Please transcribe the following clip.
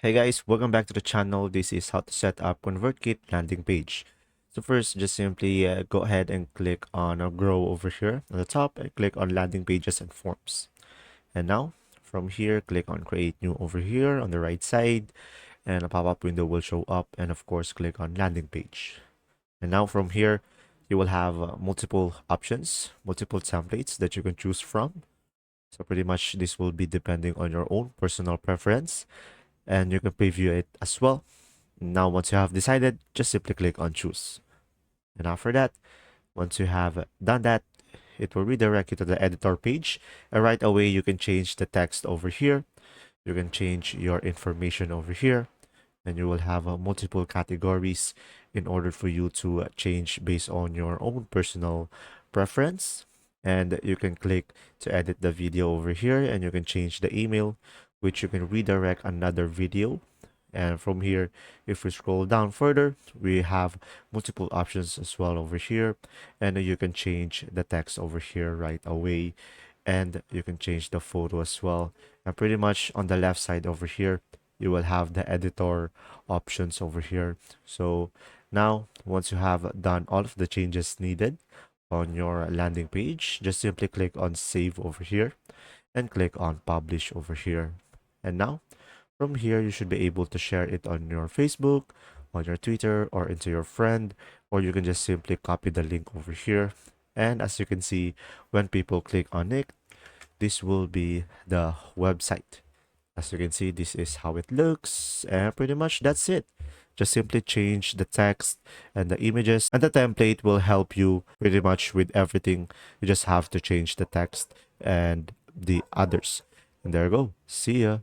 Hey guys, welcome back to the channel. This is how to set up ConvertKit landing page. So first, just simply go ahead and click on Grow over here on the top and click on Landing Pages and Forms. And now, from here, click on Create New over here on the right side, and a pop-up window will show up. And of course, click on Landing Page. And now from here, you will have multiple options, multiple templates that you can choose from. So pretty much this will be depending on your own personal preference, and you can preview it as well. Now, once you have decided, just simply click on choose. And after that, once you have done that, it will redirect you to the editor page. And right away, you can change the text over here. You can change your information over here. And you will have multiple categories in order for you to change based on your own personal preference. And you can click to edit the video over here, and you can change the email, which you can redirect another video. And from here, if we scroll down further, we have multiple options as well over here. And you can change the text over here right away. And you can change the photo as well. And pretty much on the left side over here, you will have the editor options over here. So now, once you have done all of the changes needed on your landing page, just simply click on Save over here and click on Publish over here. And now, from here, you should be able to share it on your Facebook, on your Twitter, or into your friend, or you can just simply copy the link over here. And as you can see, when people click on it, this will be the website. As you can see, this is how it looks, and pretty much that's it. Just simply change the text and the images, and the template will help you pretty much with everything. You just have to change the text and the others. And there you go. See ya.